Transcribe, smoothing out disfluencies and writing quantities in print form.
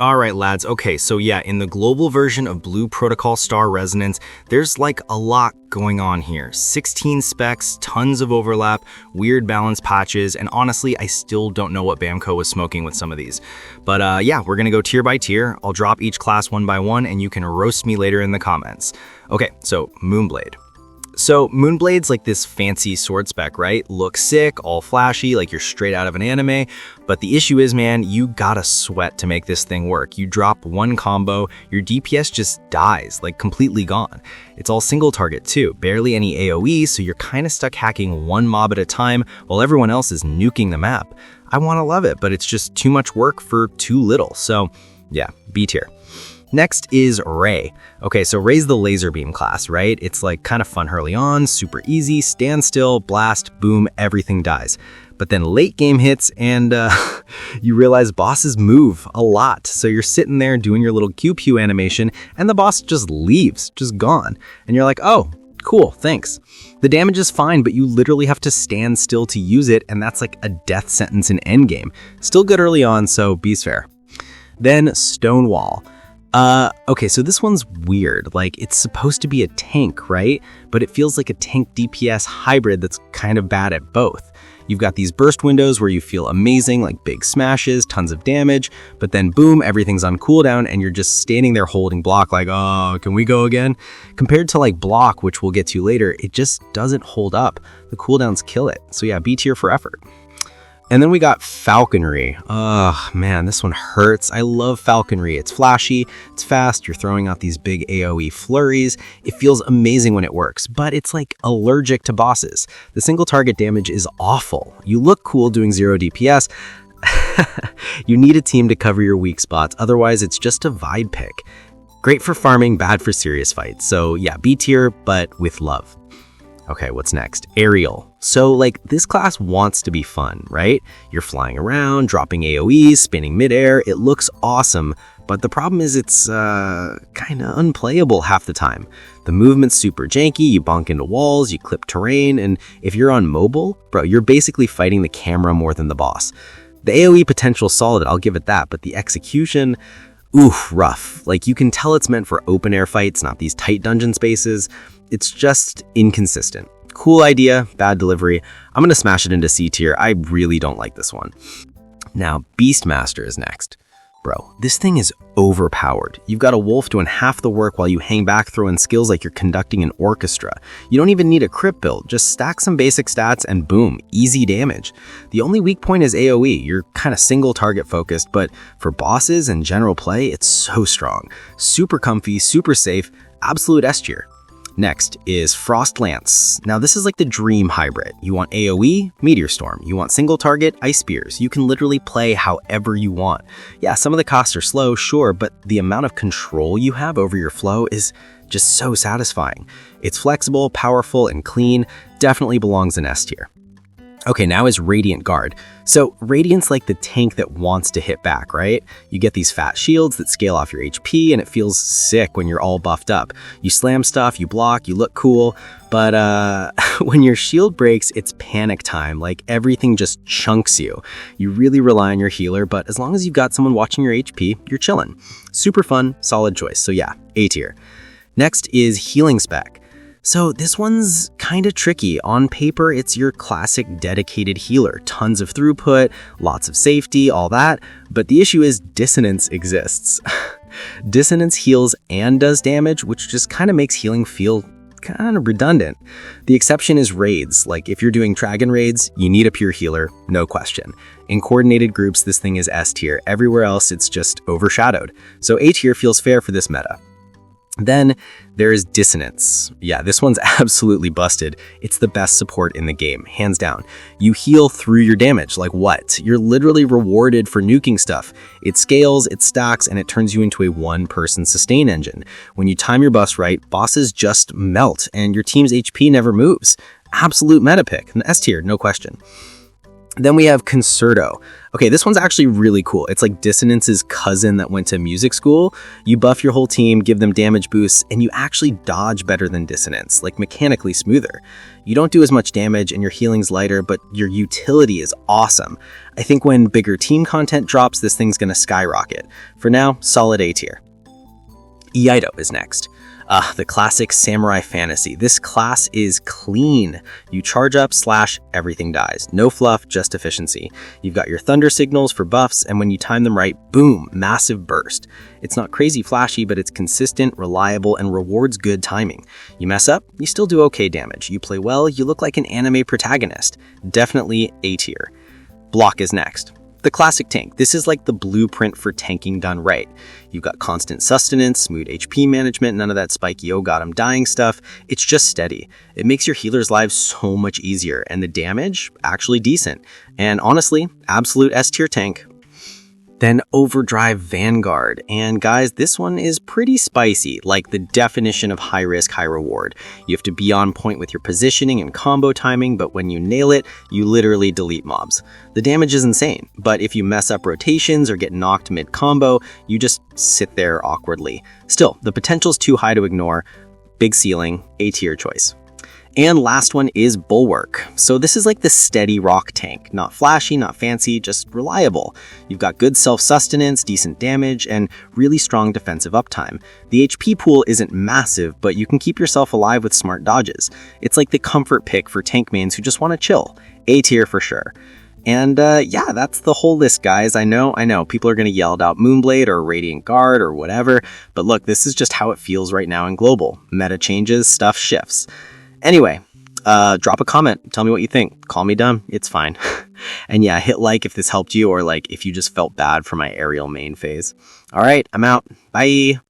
All right, lads. Okay, so yeah, in the global version of Blue Protocol Star Resonance, there's like a lot going on here. 16 specs, tons of overlap, weird balance patches, and honestly, I still don't know what Bamco was smoking with some of these. But yeah, we're gonna go tier by tier. I'll drop each class one by one, and you can roast me later in the comments. Okay, so Moonblade. So Moonblade's like this fancy sword spec, right? Looks sick, all flashy, like you're straight out of an anime. But the issue is, man, you gotta sweat to make this thing work. You drop one combo, your DPS just dies, like completely gone. It's all single target too, barely any AoE, so you're kinda stuck hacking one mob at a time while everyone else is nuking the map. I wanna love it, but it's just too much work for too little. So yeah, B tier. Next is Ray. Okay, so Ray's the laser beam class, right? It's like kind of fun early on, super easy, stand still, blast, boom, everything dies. But then late game hits and you realize bosses move a lot. So you're sitting there doing your little pew animation and the boss just leaves, just gone. And you're like, oh, cool, thanks. The damage is fine, but you literally have to stand still to use it, and that's like a death sentence in endgame. Still good early on, so be's fair. Then Stonewall. Okay, so this one's weird. Like, it's supposed to be a tank, right? But it feels like a tank DPS hybrid that's kind of bad at both. You've got these burst windows where you feel amazing, like big smashes, tons of damage, but then boom, everything's on cooldown and you're just standing there holding block like, oh, can we go again? Compared to like block, which we'll get to later, it just doesn't hold up. The cooldowns kill it. So yeah, B tier for effort. And then we got Falconry. Oh man, this one hurts. I love Falconry. It's flashy, it's fast, you're throwing out these big AoE flurries. It feels amazing when it works, but it's like allergic to bosses. The single target damage is awful. You look cool doing 0 DPS. You need a team to cover your weak spots, otherwise it's just a vibe pick. Great for farming, bad for serious fights. So yeah, B tier, but with love. Okay, what's next? Aerial. So like this class wants to be fun, right? You're flying around, dropping AoEs, spinning midair. It looks awesome, but the problem is it's kind of unplayable half the time. The movement's super janky, you bonk into walls, you clip terrain, and if you're on mobile, bro, you're basically fighting the camera more than the boss. The AoE potential's solid, I'll give it that, but the execution, oof, rough. Like you can tell it's meant for open air fights, not these tight dungeon spaces. It's just inconsistent. Cool idea, bad delivery. I'm gonna smash it into C tier. I really don't like this one. Now, Beast Master is next. Bro, this thing is overpowered. You've got a wolf doing half the work while you hang back throwing skills like you're conducting an orchestra. You don't even need a crit build, just stack some basic stats and boom, easy damage. The only weak point is AoE. You're kind of single target focused, but for bosses and general play, it's so strong. Super comfy, super safe, absolute S tier. Next is Frost Lance. Now this is like the dream hybrid. You want AoE, Meteor Storm. You want single target, Ice Spears. You can literally play however you want. Yeah, some of the costs are slow, sure, but the amount of control you have over your flow is just so satisfying. It's flexible, powerful, and clean. Definitely belongs in S tier. Okay, now is Radiant Guard. So Radiant's like the tank that wants to hit back, right? You get these fat shields that scale off your HP and it feels sick when you're all buffed up. You slam stuff, you block, you look cool, but when your shield breaks, it's panic time. Like everything just chunks you. You really rely on your healer, but as long as you've got someone watching your HP, you're chilling. Super fun, solid choice. So yeah, A tier. Next is Healing Spec. So this one's kind of tricky. On paper, it's your classic dedicated healer. Tons of throughput, lots of safety, all that. But the issue is Dissonance exists. Dissonance heals and does damage, which just kind of makes healing feel kind of redundant. The exception is raids. Like if you're doing dragon raids, you need a pure healer, no question. In coordinated groups, this thing is S tier. Everywhere else, it's just overshadowed. So A tier feels fair for this meta. Then there's Dissonance. Yeah, this one's absolutely busted. It's the best support in the game, hands down. You heal through your damage, like what? You're literally rewarded for nuking stuff. It scales, it stacks, and it turns you into a one-person sustain engine. When you time your buffs right, bosses just melt, and your team's HP never moves. Absolute meta pick, an S tier, no question. Then we have Concerto. Okay, this one's actually really cool. It's like Dissonance's cousin that went to music school. You buff your whole team, give them damage boosts, and you actually dodge better than Dissonance, like mechanically smoother. You don't do as much damage and your healing's lighter, but your utility is awesome. I think when bigger team content drops, this thing's gonna skyrocket. For now, solid A tier. Iaido is next. The classic samurai fantasy. This class is clean. You charge up / everything dies. No fluff, just efficiency. You've got your thunder signals for buffs, and when you time them right, boom, massive burst. It's not crazy flashy, but it's consistent, reliable, and rewards good timing. You mess up, you still do okay damage. You play well, you look like an anime protagonist. Definitely A tier. Block is next. The classic tank. This is like the blueprint for tanking done right. You've got constant sustenance, smooth HP management, none of that spiky oh god I'm dying stuff. It's just steady. It makes your healer's lives so much easier, and the damage actually decent. And honestly, absolute S tier tank. Then Overdrive Vanguard. And guys, this one is pretty spicy, like the definition of high risk, high reward. You have to be on point with your positioning and combo timing, but when you nail it, you literally delete mobs. The damage is insane, but if you mess up rotations or get knocked mid-combo, you just sit there awkwardly. Still, the potential's too high to ignore. Big ceiling, A tier choice. And last one is Bulwark. So this is like the steady rock tank. Not flashy, not fancy, just reliable. You've got good self-sustenance, decent damage, and really strong defensive uptime. The HP pool isn't massive, but you can keep yourself alive with smart dodges. It's like the comfort pick for tank mains who just want to chill. A tier for sure. And yeah, that's the whole list, guys. I know, people are going to yell about Moonblade or Radiant Guard or whatever, but look, this is just how it feels right now in global. Meta changes, stuff shifts. Anyway, drop a comment. Tell me what you think. Call me dumb. It's fine. And yeah, hit like if this helped you, or like if you just felt bad for my aerial main phase. All right, I'm out. Bye.